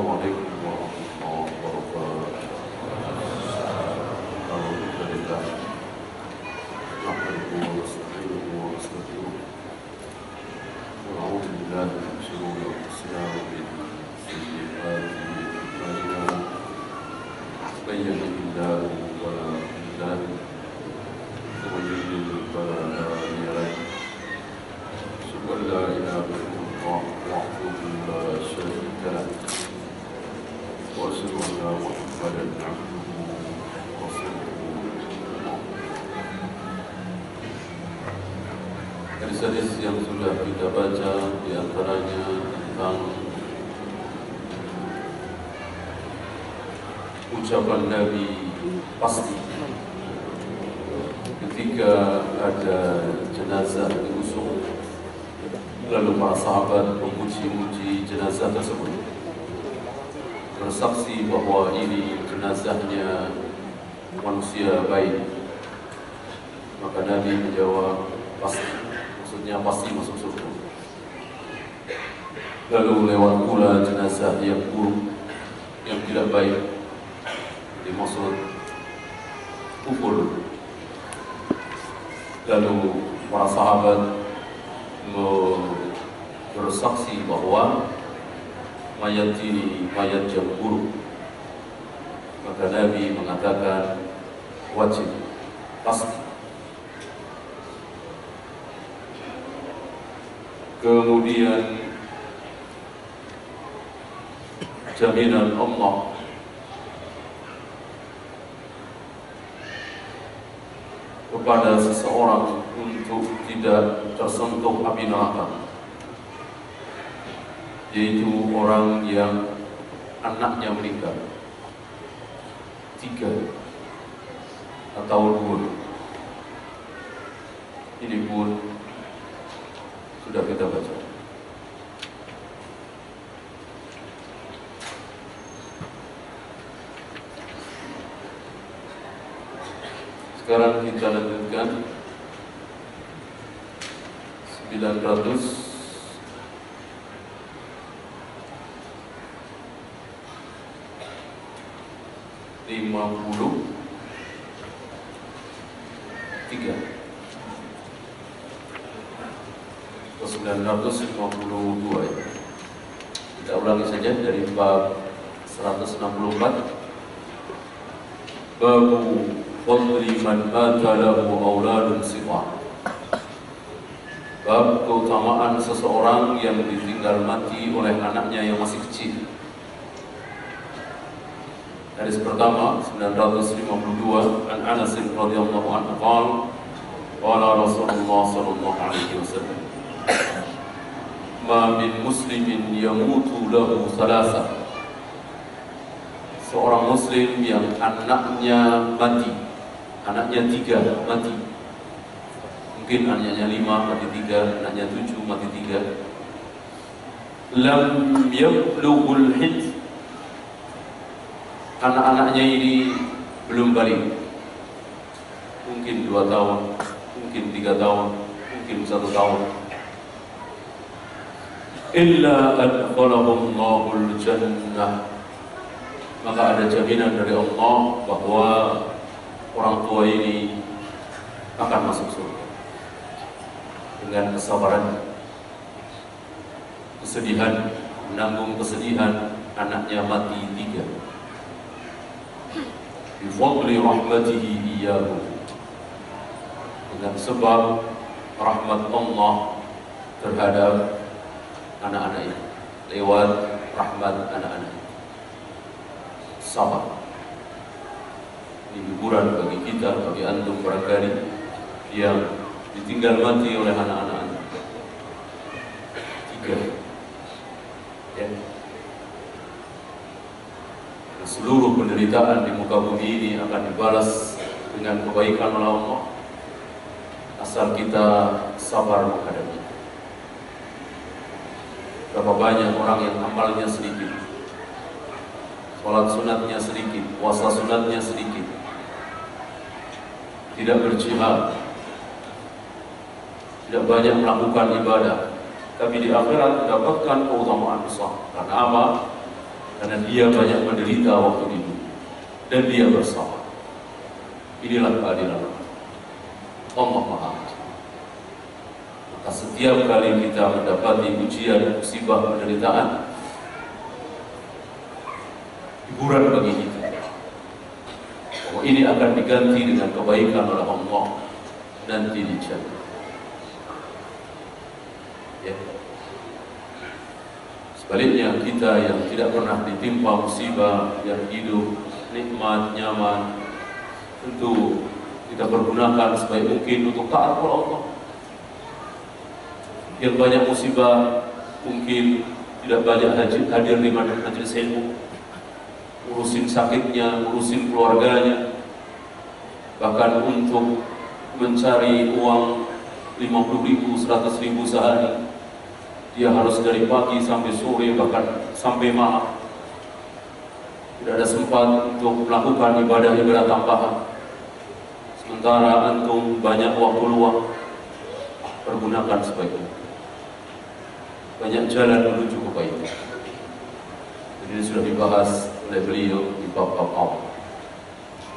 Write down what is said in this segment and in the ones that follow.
Assalamualaikum warahmatullahi wabarakatuh. Alhamdulillah. Nahmaduhu wa nasta'inuhu wa nastaghfiruh. Wa na'udzu billahi min shururi anfusina wa min sayyi'ati a'malina. Man yahdihillahu fala mudilla lahu wa man yudlil fala hadiya lahu. Asyhadu an la ilaha illallah wahdahu la syarika lahu wa asyhadu anna Muhammadan abduhu wa rasuluh. Hadis-hadis yang sudah kita baca di antaranya tentang ucapan Nabi pasti ketika ada jenazah diusung, lalu para sahabat memuji-muji jenazah tersebut, bersaksi bahwa ini jenazahnya manusia baik. Maka Nabi menjawab pasti, maksudnya pasti masuk surga. Lalu lewat pula jenazah yang buruk, yang tidak baik, dimaksud kufur. Lalu para sahabat bersaksi bahwa mayat ini mayat yang buruk. Maka Nabi mengatakan wajib, pasti. Kemudian jaminan Allah kepada seseorang untuk tidak tersentuh api neraka, yaitu orang yang anaknya meninggal 3 atau 2. Ini pun sudah kita baca. Sekarang kita lanjutkan 953. Atau 952 ya. Kita ulangi saja dari bab 164. Babu fadli man mata lahu auladun sighar. Bab keutamaan seseorang yang ditinggal mati oleh anaknya yang masih kecil. Hadis pertama 952, an Anas radhiyallahu anhu qala qala Rasulullah sallallahu alaihi wasallam, ma min muslimin yamutu lahu thalatha. Seorang muslim yang anaknya mati, anaknya 3 mati, mungkin anaknya 5 mati 3, anaknya 7 mati 3, lam yablughul hijr. Anak-anaknya ini belum balik, mungkin 2 tahun, mungkin 3 tahun, mungkin 1 tahun. Illa adkhalahumul jannah. Maka ada jaminan dari Allah bahwa orang tua ini akan masuk surga dengan kesabaran, kesedihan, menanggung kesedihan anaknya mati 3. Bifadli rahmatihi iyyahu, dengan sebab rahmat Allah terhadap anak-anak ini, lewat rahmat anak-anak ini. Sabar. Ini hiburan bagi kita, bagi antum barangkali yang ditinggal mati oleh anak-anak 3 ya. Seluruh penderitaan di muka bumi ini akan dibalas dengan kebaikan oleh Allah, asal kita sabar menghadapi. Berapa banyak orang yang amalnya sedikit, sholat sunatnya sedikit, puasa sunatnya sedikit, tidak berjihad, tidak banyak melakukan ibadah, tapi di akhirat mendapatkan keutamaan besar. Karena apa? karena dia banyak menderita waktu hidup dan dia bersabar. Inilah keadilan Allah Maha Adil. Maka setiap kali kita mendapati ujian, musibah, penderitaan, hiburan bagi kita bahwa ini akan diganti dengan kebaikan oleh Allah nanti di jannah. Ya. Sebaliknya kita yang tidak pernah ditimpa musibah, yang hidup nikmat, nyaman, tentu kita pergunakan sebaik mungkin untuk taat kepada Allah. Yang banyak musibah mungkin tidak banyak hadir di majelis ilmu, urusin sakitnya, urusin keluarganya, bahkan untuk mencari uang 50.000, 100.000 sehari, dia harus dari pagi sampai sore, bahkan sampai malam. Tidak ada sempat untuk melakukan ibadah-ibadah tambahan. Sementara antum banyak waktu luang, pergunakan sebaiknya. Banyak jalan menuju kebaikan. Jadi ini sudah dibahas oleh beliau di bab-bab awal.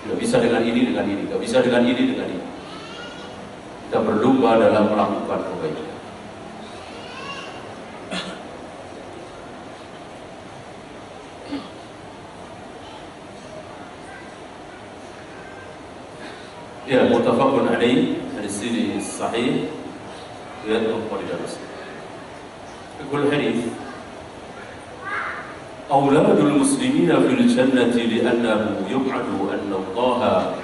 Tidak bisa dengan ini, tidak bisa dengan ini. Kita berlomba dalam melakukan kebaikan. Ya, muttafaqun alaih, hadis ini sahih, riwayat Bukhari dan Muslim. Yaqul hadis, awladul muslimina fil jannati li'annahu yub'adu anna Allah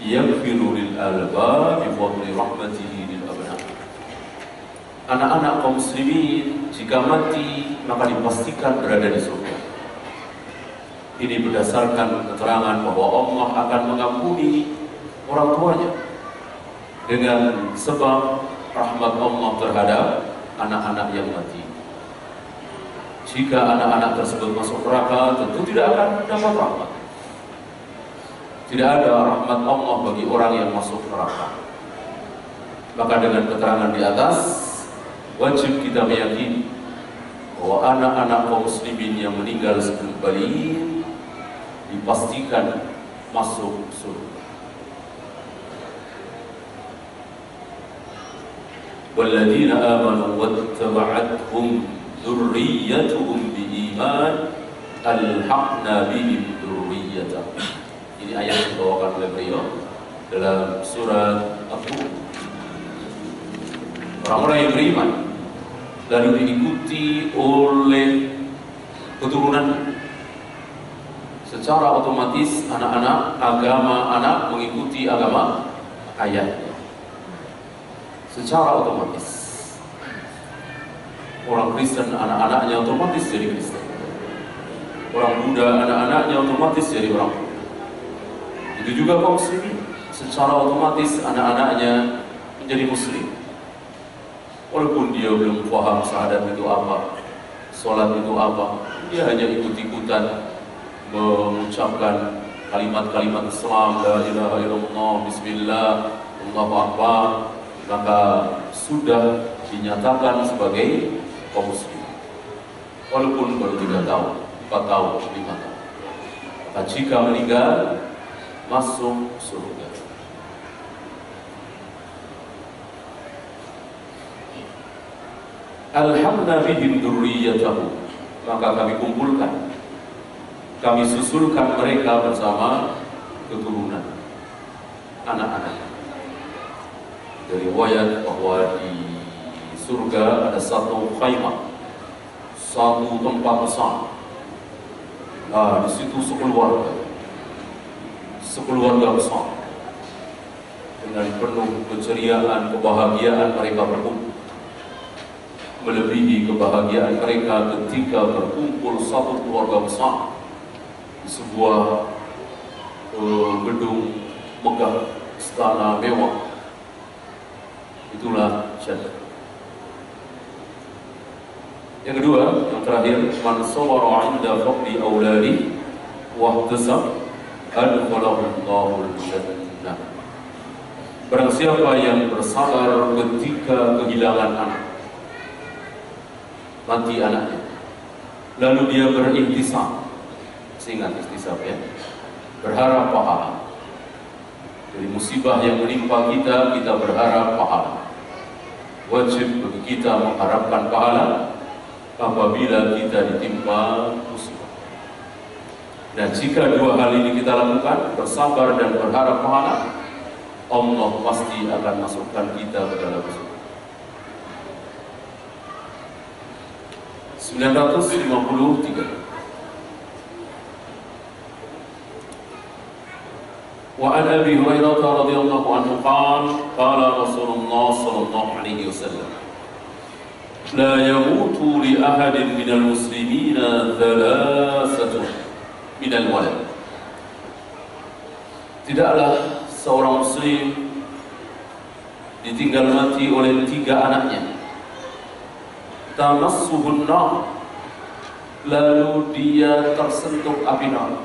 yaghfiru lil albab bi fadli rahmatihi lil abna. Anak-anak kaum muslimin jika mati maka dipastikan berada di surga. Ini berdasarkan keterangan bahwa Allah akan mengampuni orang tuanya dengan sebab rahmat Allah terhadap anak-anak yang mati. Jika anak-anak tersebut masuk neraka, tentu tidak akan mendapat rahmat. Tidak ada rahmat Allah bagi orang yang masuk neraka. Maka dengan keterangan di atas, wajib kita meyakini bahwa anak-anak kaum muslimin yang meninggal sebelum balik dipastikan masuk surga. وَالَّذِينَ آمَنُوا وَاتَّبَعَتْهُمْ ذُرِّيَّتُهُمْ بِإِيمَانٍ أَلْحَقْنَا بِهِمْ ذُرِّيَّتَهُمْ. Ini ayat dibawakan oleh beliau dalam surat At-Tur. Orang-orang yang beriman lalu diikuti oleh keturunan, secara otomatis anak-anak agama anak mengikuti agama ayahnya. Secara otomatis orang Kristen anak-anaknya otomatis jadi Kristen, orang Buddha anak-anaknya otomatis jadi orang Buddha. Itu juga kaum muslimin, secara otomatis anak-anaknya menjadi muslim, walaupun dia belum paham syahadat itu apa, sholat itu apa. Dia hanya ikut-ikutan mengucapkan kalimat-kalimat Islam, la ilaha illallah, bismillah, Allahu akbar, maka sudah dinyatakan sebagai kaum muslim, walaupun baru 3 tahun, 4 tahun, 5 tahun. Maka jika meninggal, masuk surga. Alhamna bihim dzurriyyatahum, maka kami kumpulkan, kami susulkan mereka bersama keturunan anak-anak. Dari riwayat bahwa di surga ada satu khaymah, satu tempat besar. Nah, di situ sekeluarga besar dengan penuh keceriaan, kebahagiaan mereka berkumpul, melebihi kebahagiaan mereka ketika berkumpul satu keluarga besar di sebuah gedung megah, istana mewah. Itulah jannah. Yang kedua, yang terakhir, man sawara 'inda faqdi auladi wa ihtasab adkhalahu Allahul jannah. Barang siapa yang bersabar ketika kehilangan anak, mati anaknya, lalu dia berihtisab, ingat istisab ya. Berharap pahala. Dari musibah yang menimpa kita, kita berharap pahala. Wajib bagi kita mengharapkan pahala apabila kita ditimpa musibah. Dan jika dua hal ini kita lakukan, bersabar dan berharap pahala, Allah pasti akan masukkan kita ke dalam surga. 953. وعن أبي هريرة رضي الله عنه قال قال رسول الله صلى الله عليه وسلم لا يموت لأحد من المسلمين ثلاثة من الولد. Tidaklah seorang muslim ditinggal mati oleh 3 anaknya. Tamassuhun nar, lalu dia tersentuh api neraka.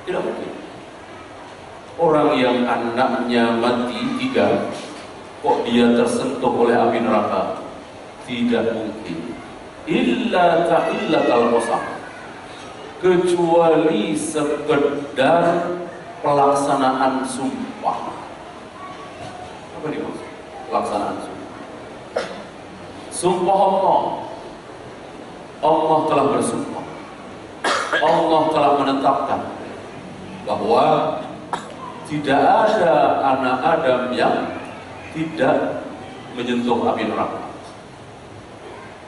Tidak mungkin. Orang yang anaknya mati 3, kok dia tersentuh oleh api neraka? Tidak mungkin. Illa ta'illatal qasam, kecuali sekedar pelaksanaan sumpah. Apa dimaksud? Pelaksanaan sumpah. Sumpah Allah. Allah telah bersumpah. Allah telah menetapkan bahwa tidak ada anak Adam yang tidak menyentuh api neraka.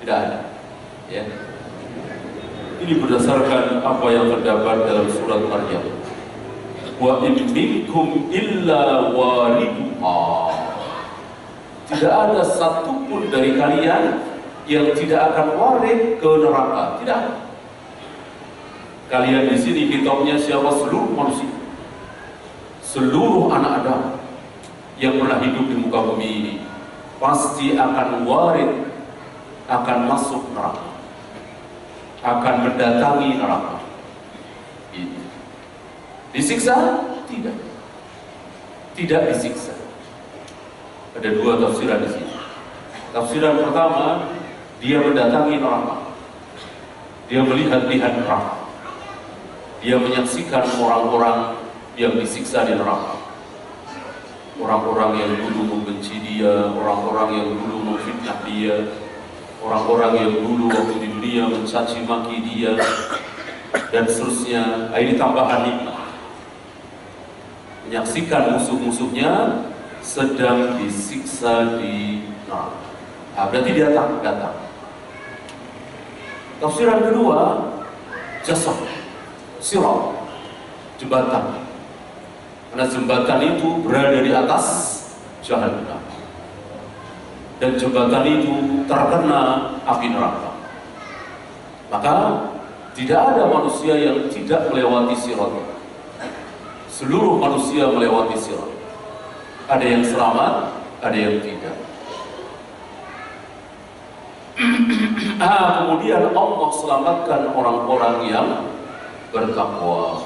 Tidak ada. Ya. Ini berdasarkan apa yang terdapat dalam surat Maryam. Wa in minkum illa wariduha. Tidak ada satupun dari kalian yang tidak akan warid ke neraka. Tidak. Kalian di sini kitabnya siapa? Seluruh manusia. Seluruh anak Adam yang pernah hidup di muka bumi ini pasti akan warid, akan masuk neraka, akan mendatangi neraka. Ini. Disiksa? Tidak. Tidak disiksa. Ada 2 tafsiran di sini. Tafsiran pertama, dia mendatangi neraka. Dia melihat-lihat neraka. Dia menyaksikan orang-orang yang disiksa di neraka. Orang-orang yang dulu membenci dia, orang-orang yang dulu memfitnah dia, orang-orang yang dulu waktu di dunia mencaci maki dia, dan seterusnya. Ini tambahan nikmat. Menyaksikan musuh-musuhnya sedang disiksa di neraka. Nah, berarti dia datang. Tafsiran kedua, jasad, sirat, jembatan. Karena jembatan itu berada di atas Jahannam, dan jembatan itu terkena api neraka. Maka tidak ada manusia yang tidak melewati sirat. Seluruh manusia melewati sirat. Ada yang selamat, ada yang tidak. Kemudian Allah selamatkan orang-orang yang bertakwa,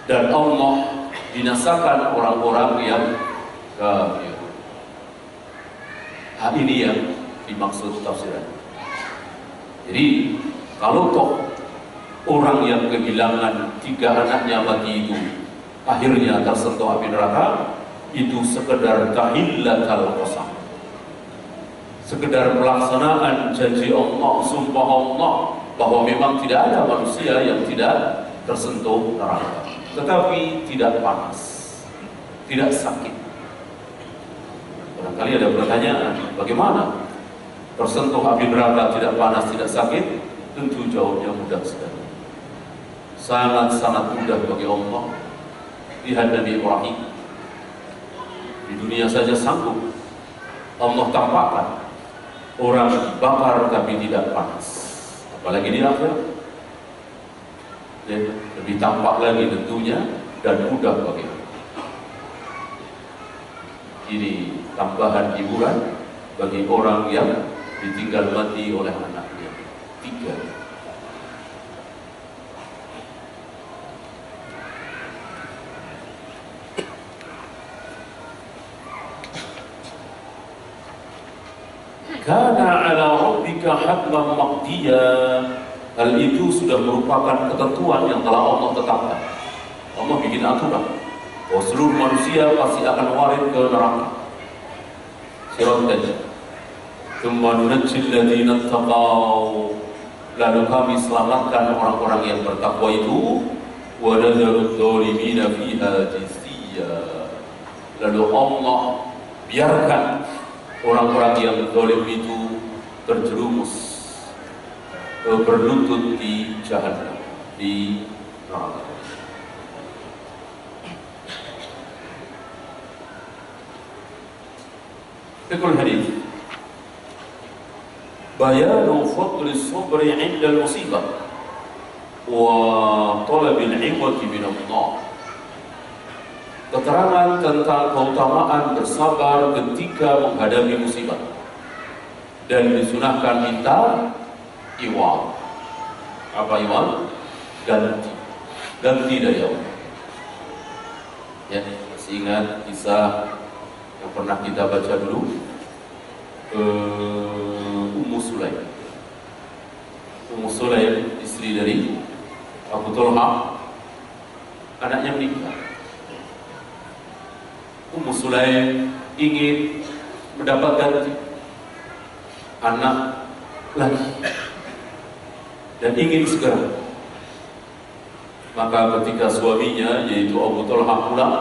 dan Allah binasakan orang-orang yang kafir. Ini yang dimaksud tafsiran. Jadi kalau toh orang yang kehilangan 3 anaknya mati itu akhirnya tersentuh api neraka, itu sekedar tahillatal qasam, sekedar pelaksanaan janji Allah, sumpah Allah bahwa memang tidak ada manusia yang tidak tersentuh neraka, tetapi tidak panas, tidak sakit. Barangkali ada pertanyaan, bagaimana tersentuh api neraka tidak panas, tidak sakit? Tentu jawabnya mudah sekali. Sangat-sangat mudah bagi Allah. Lihat Nabi Ibrahim, di dunia saja sanggup Allah tampakkan orang dibakar tapi tidak panas, apalagi di akhirat. Lebih tampak lagi tentunya dan mudah bagi Allah. Ini tambahan hiburan bagi orang yang ditinggal mati oleh anaknya 3. Kana ala rabbika hatman maqdiya, Hal itu sudah merupakan ketentuan yang telah Allah tetapkan. Allah bikin aturan bahwa seluruh manusia pasti akan warid ke neraka. Sirat tadi. Tsumma nunajjil ladzina taqaw. Lalu kami selamatkan orang-orang yang bertakwa itu. Wa nadzaru adh-dhalimina fiha jithiya. Lalu Allah biarkan orang-orang yang zalim itu terjerumus berlutut di jahannam, di neraka. Fikul hadis bayanu fadli sabri 'inda al-musibah wa talab al-'iwati min Allah. Keterangan tentang keutamaan bersabar ketika menghadapi musibah dan disunahkan minta iwal. Apa iwal? Ganti dari Allah. Ya, masih ingat kisah yang pernah kita baca dulu, Ummu Sulaim. Ummu Sulaim, istri dari Abu Talha, anaknya meninggal. Ummu Sulaim ingin mendapatkan anak lagi dan ingin segera. Maka ketika suaminya yaitu Abu Talha pulang,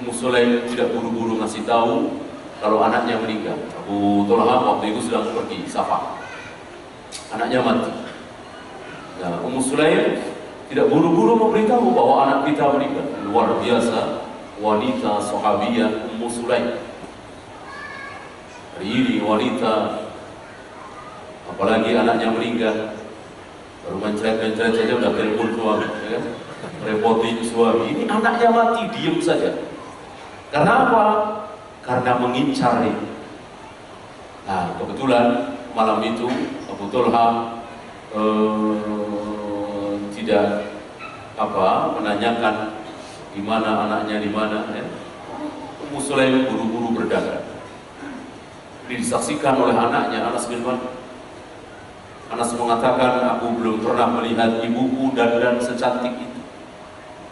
Ummu Sulaim tidak buru-buru ngasih tahu kalau anaknya meninggal. Abu Talha waktu itu sedang pergi safar, anaknya mati. Nah, Ummu Sulaim tidak buru-buru memberitahu bahwa anak kita meninggal. Luar biasa wanita sahabiyah Ummu Sulaim. Hari ini wanita, apalagi anaknya meninggal, baru mencret-mencret saja udah telepon suami, ya kan? Repotin suami. Ini anaknya mati, diem saja. Karena apa? Karena mengincar ini. Nah, kebetulan malam itu Abu Talha tidak menanyakan di mana anaknya, di mana. Ya. Ummu Sulaim buru-buru berdagang. Ini disaksikan oleh anaknya Anas bin Malik. Anas mengatakan, aku belum pernah melihat ibuku dandan secantik itu.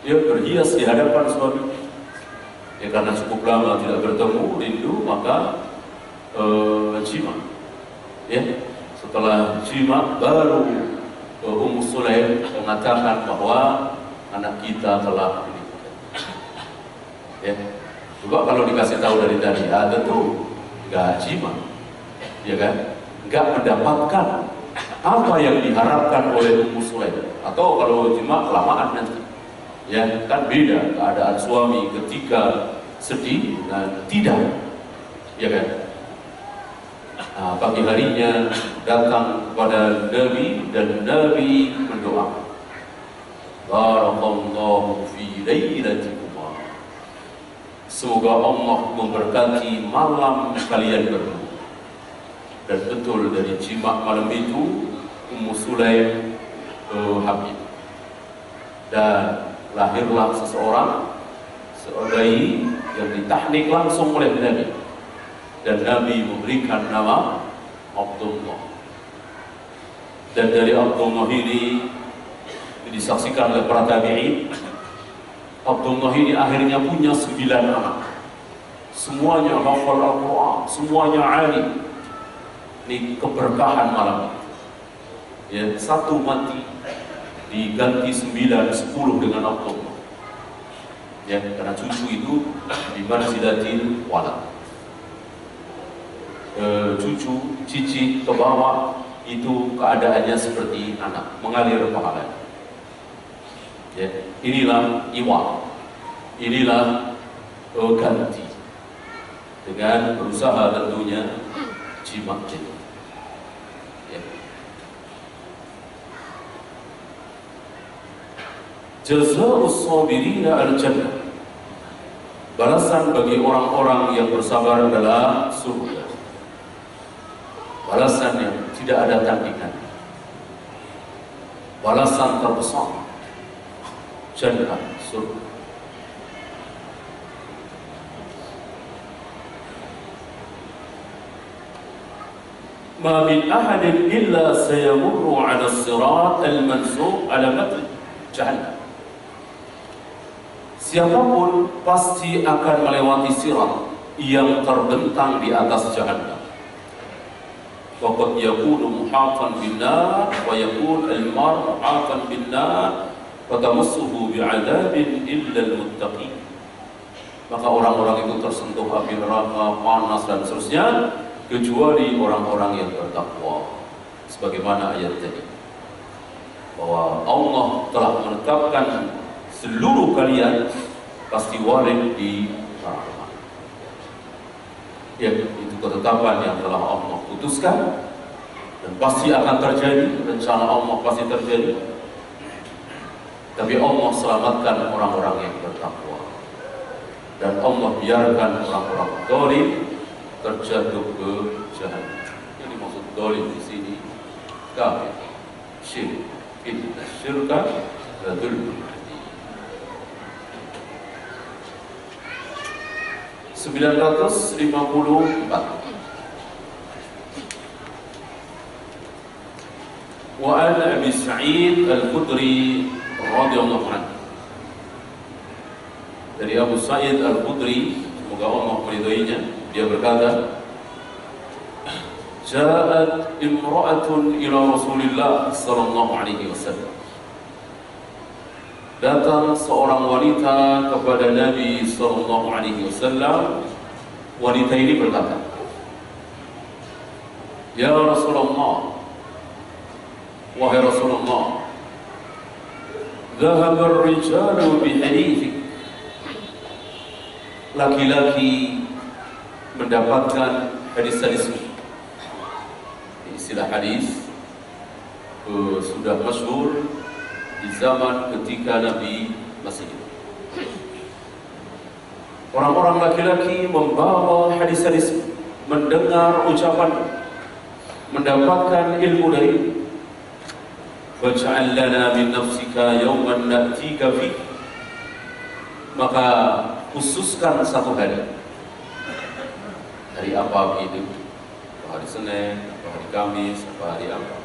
Dia berhias di hadapan suami. Ya, karena cukup lama tidak bertemu, rindu, maka jima. Ya, setelah jima baru Ummu Sulaim mengatakan bahwa anak kita telah meninggal. Ya, coba kalau dikasih tahu dari tadi, tentu nggak jima, ya kan? Nggak mendapatkan apa yang diharapkan oleh Ummu Sulaim. Atau kalau jima kelamaan nanti, ya kan beda keadaan suami ketika sedih dan tidak, ya kan? Nah, pagi harinya datang kepada Nabi dan Nabi mendoakan, barakallahu fi lailatikuma. Semoga Allah memberkati malam kalian berdua. Dan betul dari jima malam itu Ummu Sulaim hamil. Dan lahirlah seorang bayi yang ditahnik langsung oleh Nabi. Dan Nabi memberikan nama Abdullah. Dan dari Abdullah ini disaksikan oleh para tabi'in, Abdullah ini akhirnya punya 9 anak. Semuanya hafal Al-Quran, semuanya alim. Ini keberkahan malam itu. Ya, satu mati diganti 9, 10 dengan Abdullah. Ya, karena cucu itu bimanzilatil walad. Cucu, cici ke bawah itu keadaannya seperti anak, mengalir pahala. Ya, inilah iwal, inilah ganti dengan berusaha tentunya jima. Ya. Jazaa'us sabirina al-jannah. Balasan bagi orang-orang yang bersabar adalah surga. Balasan yang tidak ada tandingan. Balasan terbesar, jannah, surga. ma min ahadin illa sayamurru 'ala as-sirat al-mansub 'ala matn jahannam. Siapapun pasti akan melewati sirat yang terbentang di atas jahannam. Waqad yakunu muhatan bin-nar wa yakun al-mar muhatan bin-nar fatamassuhu bi'adzabin illa al-muttaqin. Maka orang-orang itu tersentuh api neraka, panas dan seterusnya, kecuali orang-orang yang bertakwa. Sebagaimana ayat tadi, bahwa Allah telah menetapkan seluruh kalian pasti warid di neraka. Ya, itu ketetapan yang telah Allah putuskan dan pasti akan terjadi, rencana Allah pasti terjadi. Tapi Allah selamatkan orang-orang yang bertakwa. Dan Allah biarkan orang-orang zalim terjatuh ke jahannam. Yang dimaksud zalim di sini kafir, syirik, inna syirka la dzulmun adzim. 954. Wa an Abi Sa'id Al-Khudri radhiyallahu anhu, dari Abu Sa'id Al-Khudri, semoga Allah meridhoinya, dia berkata, ja'at imra'atun ila Rasulillah sallallahu alaihi wasallam. Datang seorang wanita kepada Nabi sallallahu alaihi wasallam. Wanita ini berkata, ya Rasulullah, wahai Rasulullah, dhahaba ar-rijalu bi hadithik. Laki-laki mendapatkan hadis-hadismu. Istilah hadis sudah masyhur di zaman ketika Nabi masih hidup. Orang-orang laki-laki membawa hadis-hadismu, mendengar ucapan, mendapatkan ilmu dari. Faj'al lana min nafsika yawman na'tika fi. Maka khususkan satu hari. Hari apa itu? Hari Senin, atau hari Kamis, atau hari apa?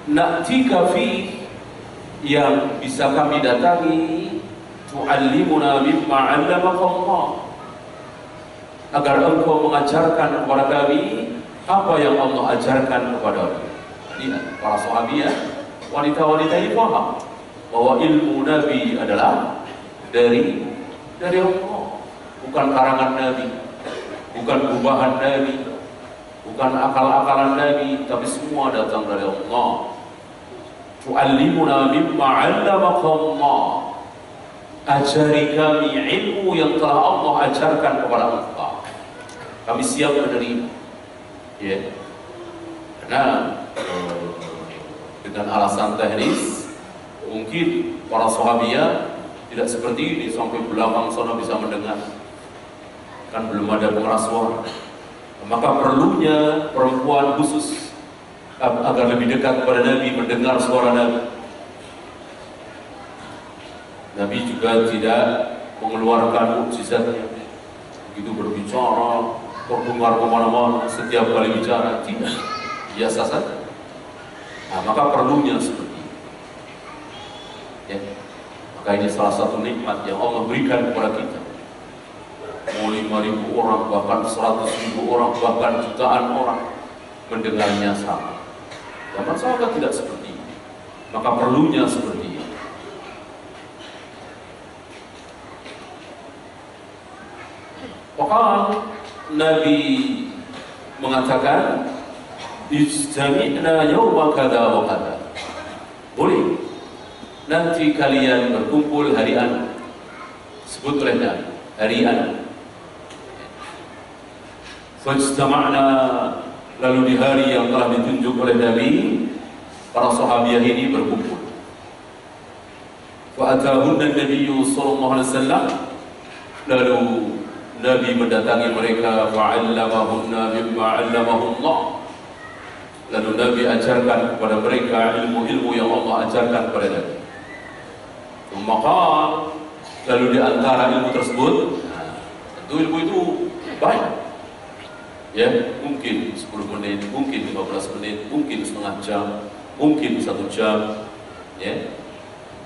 Na'tika fi, yang bisa kami datangi, tu'allimuna mimma 'allamaka Allah, agar engkau mengajarkan kepada kami apa yang Allah ajarkan kepada kami. Lihat, para sahabiah, wanita-wanita ini paham bahwa ilmu Nabi adalah dari Allah, bukan karangan Nabi, bukan gubahan Nabi, bukan akal-akalan Nabi, tapi semua datang dari Allah. Tu'allimuna mimma 'allamaka Allah, ajari kami ilmu yang telah Allah ajarkan kepada engkau. Kami siap menerima. Ya. Karena dengan alasan teknis, mungkin para sahabiah tidak seperti ini, sampai belakang sana bisa mendengar, kan belum ada pengeras suara. Maka perlunya perempuan khusus agar lebih dekat kepada Nabi, mendengar suara Nabi. Nabi juga tidak mengeluarkan mukjizatnya, begitu berbicara terdengar kemana-mana setiap kali bicara, tidak, biasa saja. Nah, maka perlunya seperti ini. Ya. Maka ini salah satu nikmat yang Allah berikan kepada kita. Mau 5.000 orang, bahkan 100.000 orang, bahkan jutaan orang mendengarnya sama. Zaman sahabat tidak seperti ini. Maka perlunya seperti ini. Maka Nabi mengatakan, ijtami'na yawma kada wa kada. Boleh, nanti kalian berkumpul hari anu. Sebut oleh Nabi, hari anu. Fajtama'na, lalu di hari yang telah ditunjuk oleh Nabi, para sahabiah ini berkumpul. Wa atahunna Nabiyyu sallallahu alaihi wasallam, lalu Nabi mendatangi mereka, wa'allamahunna mimma 'allamahullah. Lalu Nabi ajarkan kepada mereka ilmu-ilmu yang Allah ajarkan kepada Nabi. Maka lalu di antara ilmu tersebut, tentu ilmu itu banyak. Ya, mungkin 10 10 menit, mungkin 15 menit, mungkin setengah jam, mungkin 1 jam, ya.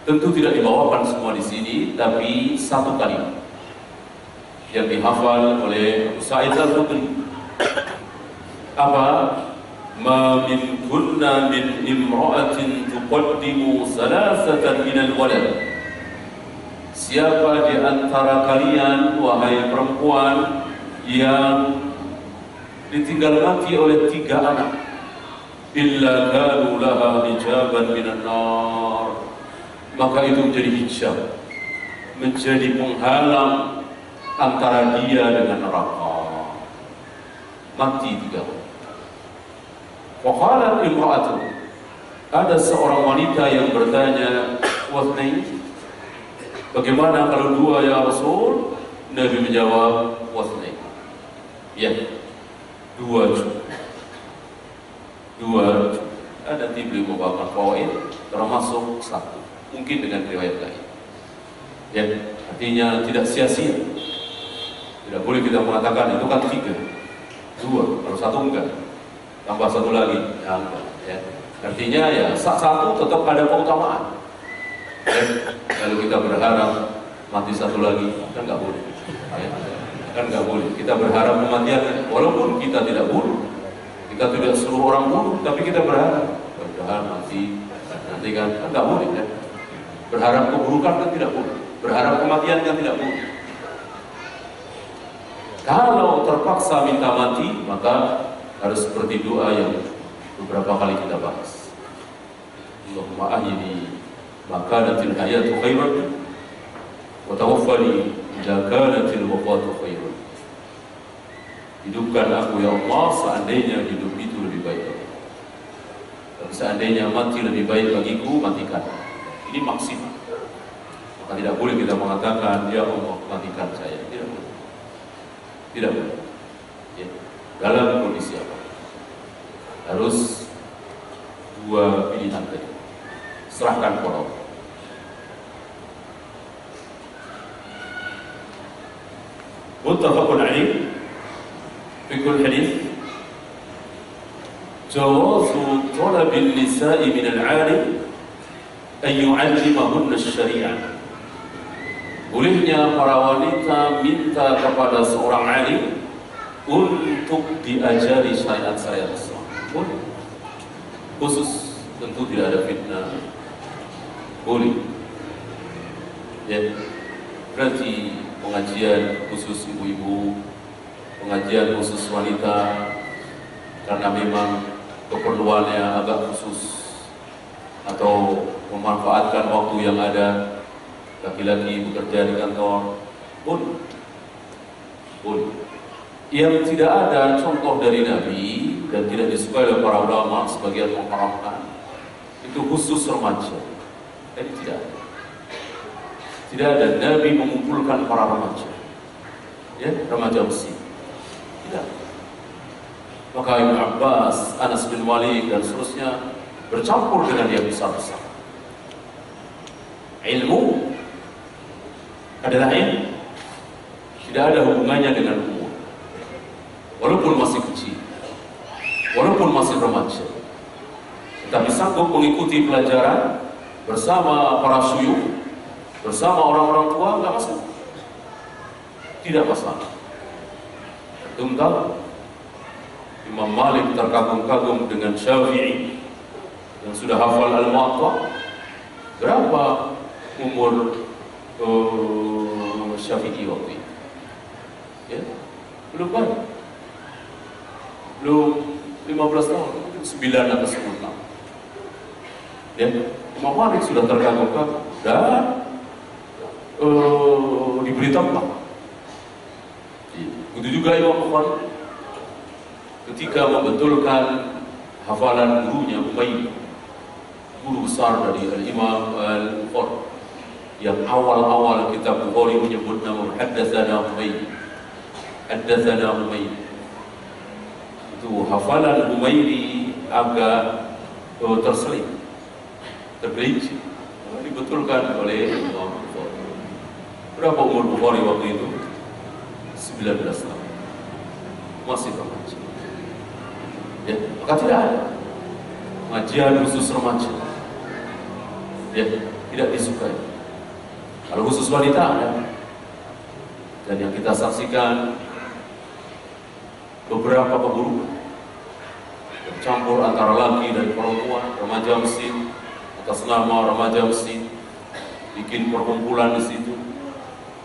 Tentu tidak dibawakan semua di sini, tapi satu kalimat yang dihafal oleh Abu Sa'id Al-Khudri. Apa? Ma min kunna min imra'atin tuqaddimu salasatan minal walad. Siapa di antara kalian, wahai perempuan, yang ditinggal mati oleh 3 anak, illa kanu laha hijaban minan nar, maka itu menjadi hijab, menjadi penghalang antara dia dengan neraka. Mati 3. Faqalat imra'atun, ada seorang wanita yang bertanya, "Wasnain, bagaimana kalau 2 ya Rasul?" Nabi menjawab, "Wasnain." Ya, 2 cukup. 2 cukup. Ada beliau membawakan fawaid, termasuk 1, mungkin dengan riwayat lain. Ya, artinya tidak sia-sia. Tidak boleh kita mengatakan itu kan 3, 2, kalau 1 enggak, tambah 1 lagi, ya enggak. Ya. Artinya ya 1 tetap ada keutamaan. Ya. Kalau kita berharap mati 1 lagi, kan nggak boleh. Ya. Kan nggak boleh. Kita berharap kematian, walaupun kita tidak bunuh, kita tidak suruh orang bunuh, tapi kita berharap, mudah-mudahan mati. Nanti kan nggak boleh. Ya. Berharap keburukan kan tidak boleh. Berharap kematian kan tidak boleh. Kalau terpaksa minta mati, maka harus seperti doa yang beberapa kali kita bahas. Allahumma ahyini ma kanatil hayatu khairan wa tawaffani idza kanatil wafatu khairan. Hidupkan aku ya Allah seandainya hidup itu lebih baik. Dan seandainya mati lebih baik bagiku, matikan. Ini maksimal. Maka tidak boleh kita mengatakan, ya Allah matikan saya. Tidak boleh. Tidak boleh. Ya. Dalam kondisi apa? Harus 2 pilihan tadi. Serahkan kepada Allah. Muttafaqun alaih. Fikul hadis. Jawazu talabil nisa'i min al-'alim an yu'allimahunna asy-syari'ah. Bolehnya para wanita minta kepada seorang alim untuk diajari syariat-syariat Islam. Boleh. Khusus, tentu tidak ada fitnah. Boleh. Ya. Berarti pengajian khusus ibu-ibu, pengajian khusus wanita, karena memang keperluannya agak khusus, atau memanfaatkan waktu yang ada, laki-laki bekerja di kantor, boleh. Boleh. Yang tidak ada contoh dari Nabi dan tidak disukai oleh para ulama, sebagian mengharamkan, itu khusus remaja. Jadi tidak ada. Tidak ada Nabi mengumpulkan para remaja, ya, remaja Mesir. Tidak. Maka Ibn Abbas, Anas bin Malik dan seterusnya bercampur dengan yang besar-besar. Ilmu adalah ilmu, tidak ada hubungannya dengan umur. Walaupun masih kecil, walaupun masih remaja, tetapi sanggup mengikuti pelajaran bersama para syuyukh, bersama orang-orang tua, nggak masalah. Tidak masalah. Tentang Imam Malik terkagum-kagum dengan Syafi'i yang sudah hafal Al-Muwatta. Berapa umur Syafi'i waktu itu? Ya, belum banyak. Belum 15 tahun, mungkin 9 atau 10 tahun. Ya, Imam Malik sudah terkagum-kagum dan diberi tempat. Begitu juga Imam Bukhari ketika membetulkan hafalan gurunya Umayyah, guru besar dari Al-Imam Al-Bukhari, yang awal-awal kitab Bukhari menyebut nama Haddatsana Umayyah. Haddatsana Umayyah. Itu hafalan Umayyah agak terselit, tergelincir, dibetulkan oleh Imam Bukhari. Berapa umur Bukhari waktu itu? 19 tahun. Masih remaja. Ya, maka tidak ada pengajian khusus remaja. Ya, tidak disukai. Kalau khusus wanita ada. Dan yang kita saksikan beberapa keburukan campur antara laki dan perempuan, remaja masjid atas nama remaja masjid, bikin perkumpulan di situ,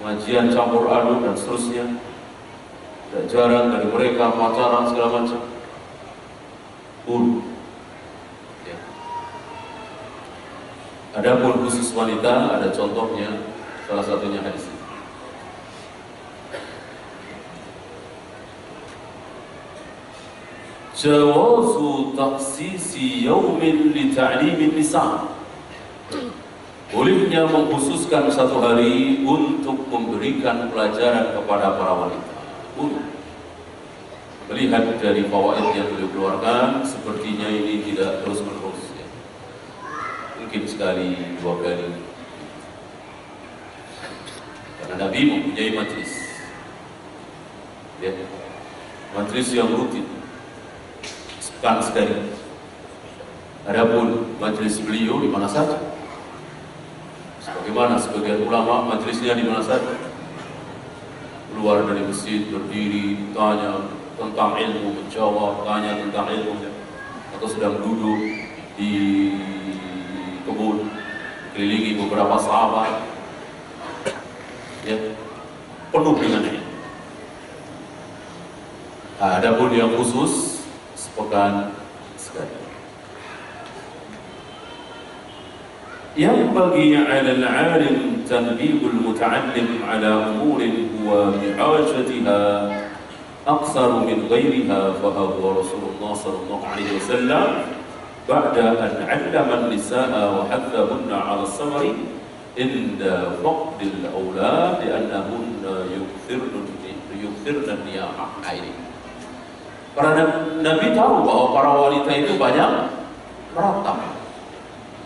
pengajian campur aduk dan seterusnya. Tidak jarang dari mereka pacaran segala macam. Ya. Adapun khusus wanita ada contohnya, salah satunya hadis. Jawazu taksisi yaumin li ta'limin nisa. Bolehnya mengkhususkan satu hari untuk memberikan pelajaran kepada para wanita. Melihat dari fawaid yang beliau keluarkan, sepertinya ini tidak terus menerus. Ya. Mungkin sekali, dua kali. Karena Nabi mempunyai majlis. Ya. Majlis yang rutin. Sepekan sekali. Adapun majlis beliau di mana saja. Sebagaimana sebagian ulama majlisnya di mana saja. Keluar dari masjid, berdiri, tanya tentang ilmu, menjawab, tanya tentang ilmu, atau sedang duduk di kebun, kelilingi beberapa sahabat, ya, penuh dengan ilmu. Adapun yang khusus sepekan sekali. Yang bagi 'ala al-'alim tanbihul muta'allim 'ala umurin huwa bi'ajatiha akthar min ghairiha fa huwa Rasulullah sallallahu alaihi wasallam ba'da an 'allama an-nisaa wa haddahunna 'ala as-sabri inda faqdil awlad li'annahunna yukthirna niyahah. Para Nabi tahu bahwa para wanita itu banyak meratap.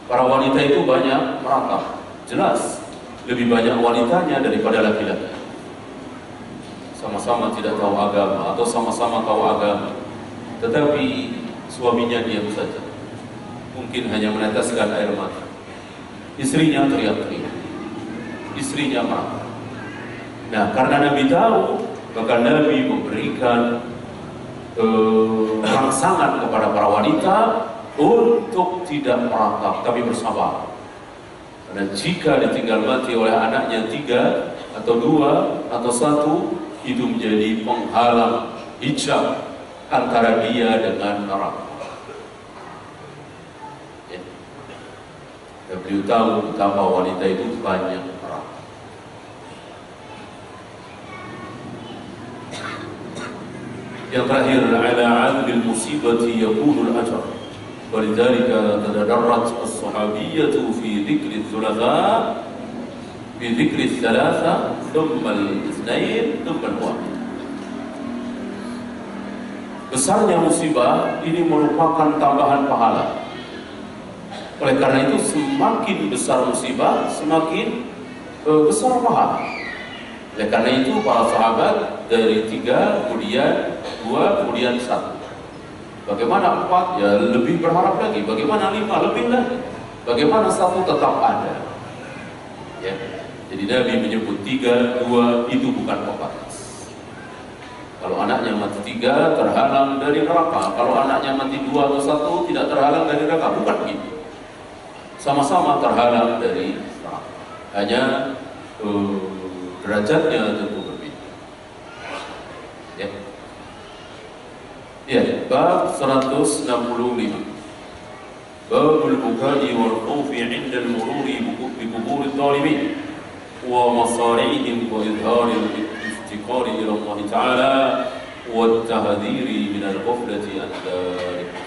Para wanita itu banyak meratap. Jelas, lebih banyak wanitanya daripada laki-laki. Sama-sama tidak tahu agama atau sama-sama tahu agama, tetapi suaminya diam saja. Mungkin hanya meneteskan air mata. Istrinya teriak-teriak. Istrinya marah. Nah, karena Nabi tahu, maka Nabi memberikan rangsangan kepada para wanita untuk tidak meratap, tapi bersabar. Karena jika ditinggal mati oleh anaknya 3 atau 2 atau 1, itu menjadi penghalang hijab antara dia dengan neraka. Ya. Dan beliau tahu betapa wanita itu banyak meratap. Yang terakhir, ala 'adlil musibati yakunul ajr. ولذلك تتدرج الصحابية في ذكر الثلاثاء في ذكر الثلاثة ثم الاثنين ثم الواحد. Besarnya musibah ini merupakan tambahan pahala. Oleh karena itu semakin besar musibah semakin besar pahala. Oleh karena itu para sahabat dari 3 kemudian 2 kemudian 1. Bagaimana 4? Ya lebih berharap lagi. Bagaimana 5? Lebih lagi. Bagaimana 1? Tetap ada. Ya. Jadi Nabi menyebut 3, 2 itu bukan pembatas. Kalau anaknya mati 3 terhalang dari neraka. Kalau anaknya mati 2 atau 1 tidak terhalang dari neraka. Bukan begitu. Sama-sama terhalang dari neraka. Hanya derajatnya tentu berbeda. Ya. Ya, bab 165. Babul bukai wal khawfi 'inda al-mururi bi qubur adh-dhalimin wa masari'ihim wa izhar al-iftiqar ila Allah Ta'ala wa at-tahdhir min al-ghaflati an dhalik.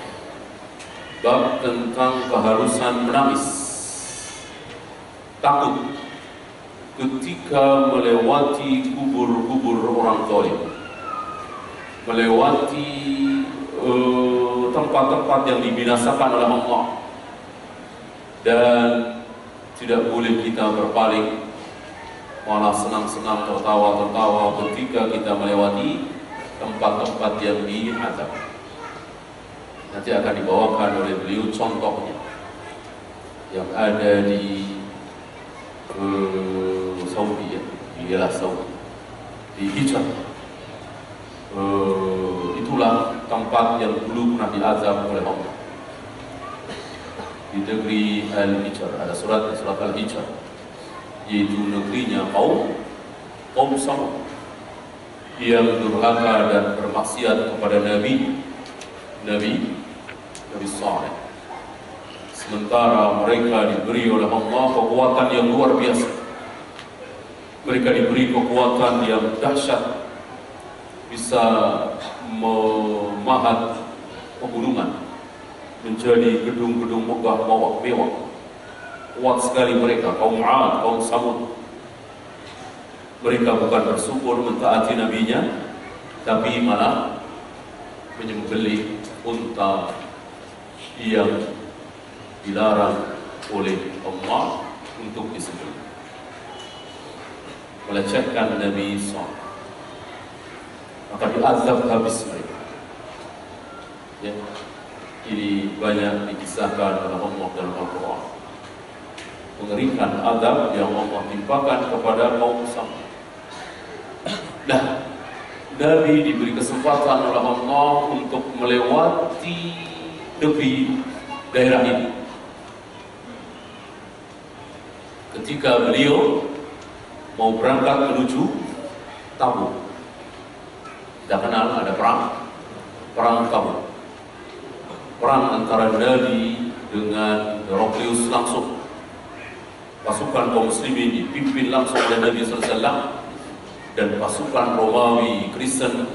Bab tentang keharusan menangis, takut ketika melewati kubur-kubur orang zalim, melewati tempat-tempat yang dibinasakan oleh Allah, dan tidak boleh kita berpaling malah senang-senang tertawa-tertawa ketika kita melewati tempat-tempat yang diazab. nanti akan dibawakan oleh beliau contohnya yang ada di Saudi, ya, di wilayah Saudi, di Hijaz. Itulah tempat yang dulu pernah diazab oleh Allah. Di negeri Al-Hijaz ada surat Al-Hijaz, yaitu negerinya kaum Samud yang durhaka dan bermaksiat kepada Nabi Saleh. Sementara mereka diberi oleh Allah kekuatan yang luar biasa. Mereka diberi kekuatan yang dahsyat, bisa memahat pegunungan menjadi gedung-gedung megah mewah. Kuat sekali mereka, kaum 'Ad, kaum Samud. Mereka bukan bersyukur mentaati nabinya, tapi malah menyembelih unta yang dilarang oleh Allah untuk disembelih, melecehkan Nabi SAW. Maka diazab habis mereka. Ya, ini banyak dikisahkan oleh Allah dalam Al-Quran. Mengerikan azab yang Allah timpakan kepada kaum Samud. Nah, Nabi diberi kesempatan oleh Allah untuk melewati negeri daerah ini. Ketika beliau mau berangkat menuju Tabuk, kita kenal ada perang Tabuk, perang antara Nabi dengan Heraklius langsung. Pasukan kaum muslimin dipimpin langsung oleh Nabi SAW, dan pasukan Romawi Kristen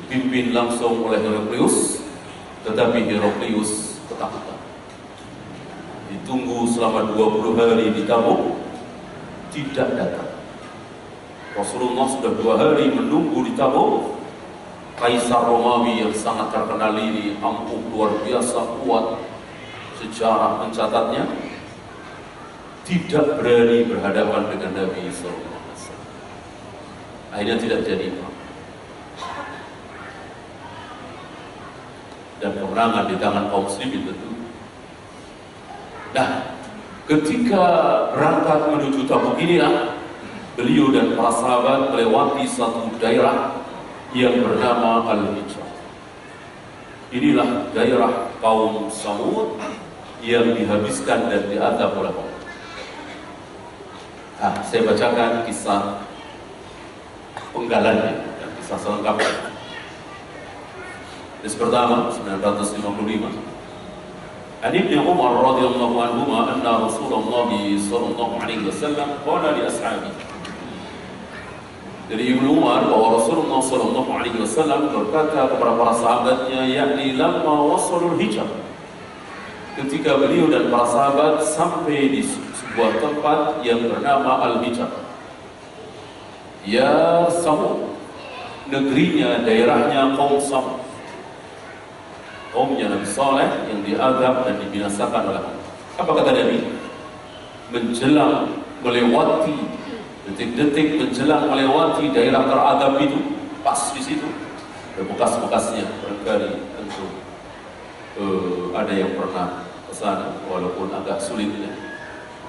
dipimpin langsung oleh Heraklius, tetapi Heraklius ketakutan. Ditunggu selama 20 hari di Tabuk, tidak datang. Rasulullah sudah 2 hari menunggu di Tabuk. Kaisar Romawi yang sangat terkenal ini, ampuh luar biasa kuat, sejarah mencatatnya, tidak berani berhadapan dengan Nabi SAW. Akhirnya tidak jadi. Dan kemenangan di tangan kaum muslimin tentu. Nah, ketika berangkat menuju Tabuk inilah beliau dan para sahabat melewati satu daerah yang bernama Al-Hijaz. Inilah daerah kaum Samud yang dihabiskan dan diazab oleh Allah. Nah, saya bacakan kisah penggalannya dan kisah selengkapnya. Hadis pertama 955. An Ibnu Umar radhiyallahu anhuma anna Rasulullah sallallahu alaihi wasallam qala li ashabihi. Dari Ibnu Umar bahwa Rasulullah sallallahu alaihi wasallam berkata kepada para sahabatnya, yakni lamma wasalul Hijaz, ketika beliau dan para sahabat sampai di sebuah tempat yang bernama Al-Hijaz. Ya Samud, negerinya, daerahnya kaum Samud, kaumnya Nabi Saleh yang diazab dan dibinasakan oleh Allah. Apa kata Nabi? Menjelang melewati, detik-detik menjelang melewati daerah terazab itu, pas di situ ada bekas-bekasnya. Barangkali tentu ada yang pernah ke sana, walaupun agak sulit, ya,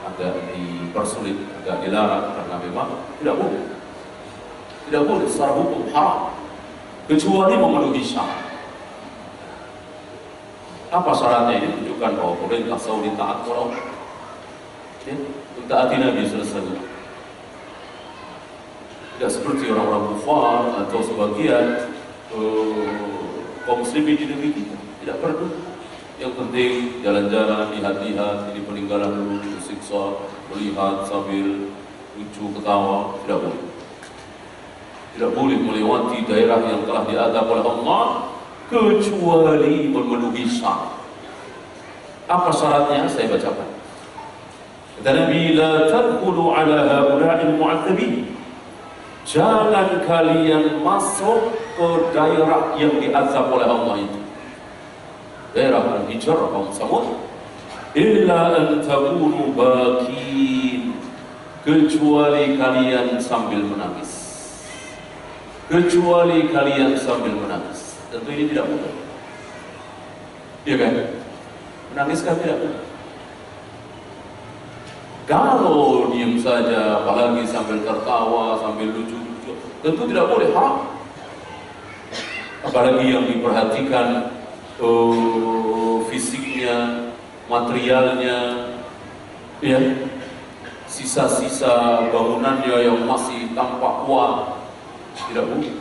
agak dipersulit, agak dilarang karena memang tidak boleh secara hukum haram kecuali memenuhi syarat. Apa syaratnya? Ini menunjukkan bahwa pemerintah Saudi taat kepada Allah, ya, mentaati Nabi SAW. Tidak seperti orang-orang kufar atau sebagian kaum muslimin di negeri kita. Tidak perlu. Yang penting jalan-jalan, lihat-lihat, ini peninggalan dulu, bersiksa, melihat sambil lucu, ketawa. Tidak boleh. Tidak boleh melewati daerah yang telah diazab oleh Allah kecuali memenuhi syarat. Apa syaratnya? Saya bacakan. Kata Nabi, la tadkhulu ala haula'il mu'adzabin. Jangan kalian masuk ke daerah yang diazab oleh Allah itu. Daerah Al-Hijaz, kaum Samud. Illa an takunu bakin. Kecuali kalian sambil menangis. Kecuali kalian sambil menangis. Tentu ini tidak mudah. Iya kan? Menangis kan tidak? Kalau diam saja, apalagi sambil tertawa, sambil lucu-lucu, tentu tidak boleh, haram. Apalagi yang diperhatikan fisiknya, materialnya, ya, sisa-sisa bangunannya yang masih tampak kuat, tidak boleh.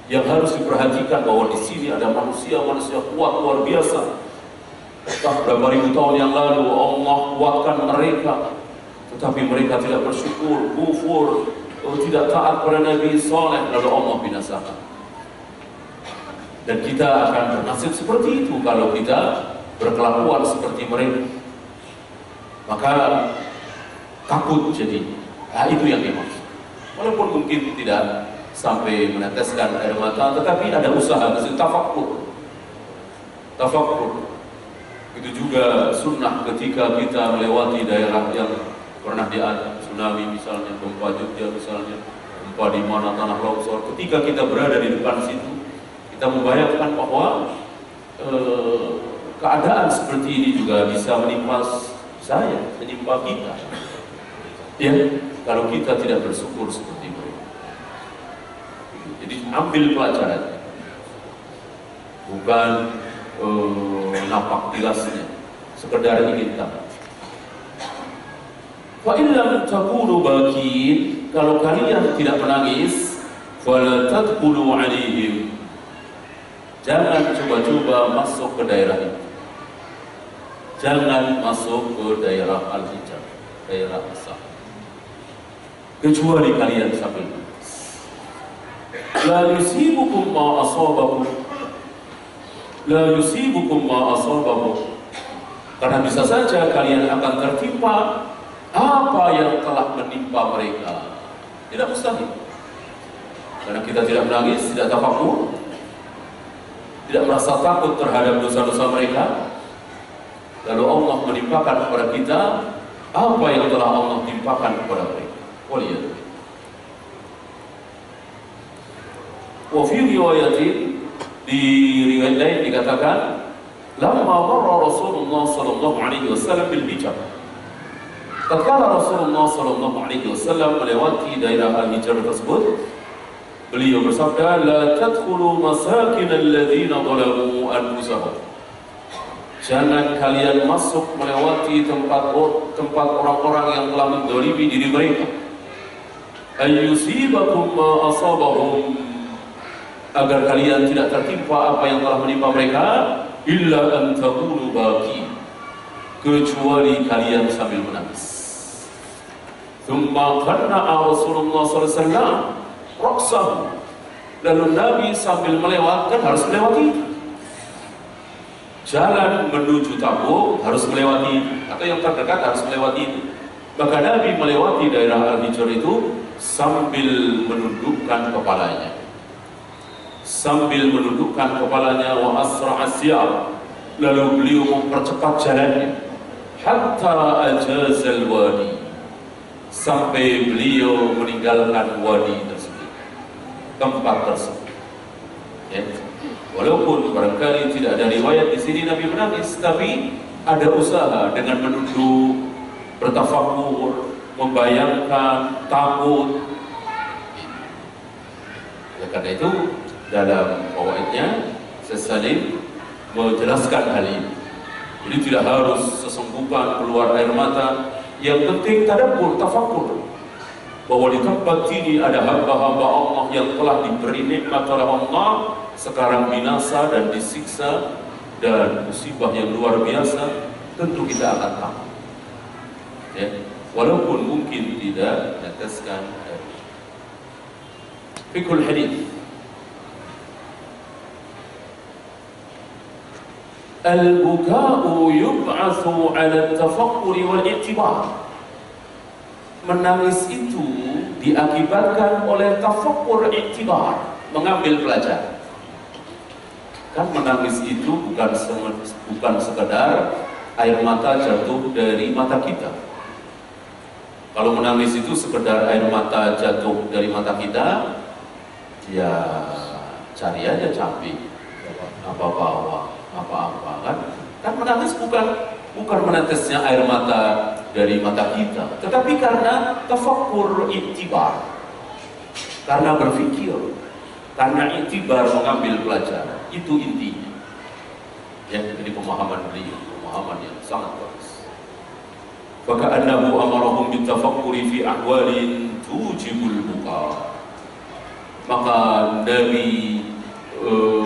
Yang harus diperhatikan bahwa di sini ada manusia-manusia kuat luar biasa. Entah berapa ribu tahun yang lalu Allah kuatkan mereka, tetapi mereka tidak bersyukur, kufur, tidak taat pada Nabi Saleh, lalu Allah binasakan. Dan kita akan bernasib seperti itu kalau kita berkelakuan seperti mereka. Maka takut jadi. Nah, itu yang dimaksud. Walaupun mungkin tidak sampai meneteskan air mata, tetapi ada usaha, tafakkur. Tafakkur. Itu juga sunnah ketika kita melewati daerah yang pernah dialami tsunami misalnya, gempa Jogja misalnya, gempa di mana tanah longsor. Ketika kita berada di depan situ, kita membayangkan bahwa keadaan seperti ini juga bisa menimpa saya, menimpa kita. Ya, kalau kita tidak bersyukur seperti mereka. Jadi ambil pelajaran, bukan napak tilasnya, sekedar ingin tahu. Fa illam takunu bakin, kalau kalian tidak menangis, fala tadkhulu alaihim, jangan coba-coba masuk ke daerah itu. Jangan masuk ke daerah Al-Hijr, daerah Asal. Kecuali kalian sambil menangis. La yusibukum ma asabakum, la yusibukum ma asabahu, karena bisa saja kalian akan tertimpa apa yang telah menimpa mereka. Tidak mustahil, karena kita tidak menangis, tidak tafakkur, tidak merasa takut terhadap dosa-dosa mereka, lalu Allah menimpakan kepada kita apa yang telah Allah timpakan kepada mereka. Waliyah. Wa fi riwayatin, di riwayat lain dikatakan, lamma marra Rasulullah sallallahu alaihi wasallam bil Hijr. Tatkala Rasulullah sallallahu alaihi wasallam melewati daerah Al-Hijr tersebut, beliau bersabda, la tadkhulu masakin alladziina zalamu anfusahum. Jangan kalian masuk melewati tempat orang-orang yang telah menzalimi diri mereka. Ayyusibakum ma asabahum, agar kalian tidak tertimpa apa yang telah menimpa mereka, illa an takunu baqi, kecuali kalian sambil menangis. Thumma qanna'a Rasulullah sallallahu alaihi wasallam ra'sahu, lalu Nabi sambil melewati, kan harus melewati jalan menuju Tabuk, harus melewati, atau yang terdekat harus melewati itu. Maka Nabi melewati daerah Al-Hijr itu sambil menundukkan kepalanya, wa asra'a siyar, lalu beliau mempercepat jalannya, hatta ajazal wadi, sampai beliau meninggalkan wadi tersebut, tempat tersebut. Ya. Walaupun barangkali tidak ada riwayat di sini Nabi menangis, tapi ada usaha dengan menunduk, bertafakur, membayangkan, takut. Oleh karena itu, dalam fawaidnya Syekh menjelaskan hal ini. Jadi tidak harus sesenggukan keluar air mata. Yang penting tadabbur, tafakur, bahwa di tempat ini ada hamba-hamba Allah yang telah diberi nikmat oleh Allah, sekarang binasa dan disiksa dan musibah yang luar biasa. Tentu kita akan takut, ya, walaupun mungkin tidak meneteskan air. Fikul hadis. Al-buka'u yub'atsu 'ala at-tafakkuri wal-i'tibar. Menangis itu diakibatkan oleh tafakkur, i'tibar, mengambil pelajaran. Kan menangis itu bukan sekedar air mata jatuh dari mata kita. Kalau menangis itu sekedar air mata jatuh dari mata kita, ya cari aja cabai, apa bawang, apa-apa kan? Kan menangis bukan menetesnya air mata dari mata kita, tetapi karena tafakkur, iktibar, karena berpikir, karena iktibar, mengambil pelajaran. Itu intinya. Ya, ini pemahaman beliau, pemahaman yang sangat bagus. Faka'annahu amarahum bitafakkuri fi ahwalin tujibul buka. Maka Nabi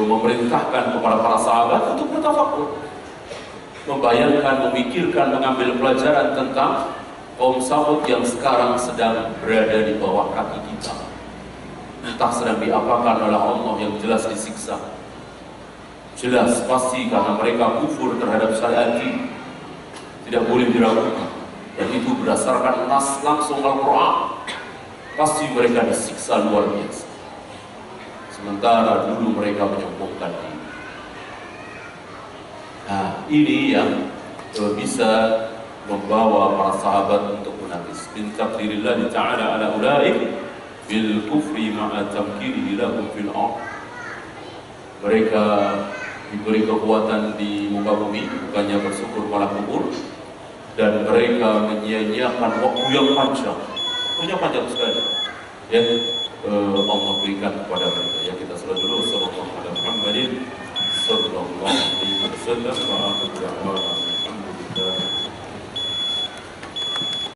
memerintahkan kepada para sahabat untuk bertafakkur, membayangkan, memikirkan, mengambil pelajaran tentang kaum Samud yang sekarang sedang berada di bawah kaki kita. Entah sedang diapakan oleh Allah yang jelas disiksa. Jelas pasti karena mereka kufur terhadap syariat ini. Tidak boleh diragukan. Dan itu berdasarkan nas langsung Al-Quran. Pasti mereka disiksa luar biasa. Sementara dulu mereka menyombongkan diri. Nah, ini yang bisa membawa para sahabat untuk menangis. Min taqdirillah ta'ala ala ulaik bil kufri ma'a tamkinihi lahum fil ardh. Mereka diberi kekuatan di muka bumi, bukannya bersyukur malah kubur, dan mereka menyia-nyiakan waktu yang panjang. Waktunya panjang sekali. Ya, Allah berikan kepada mereka. Ya, kita salat dulu. Sallallahu alaihi wasallam.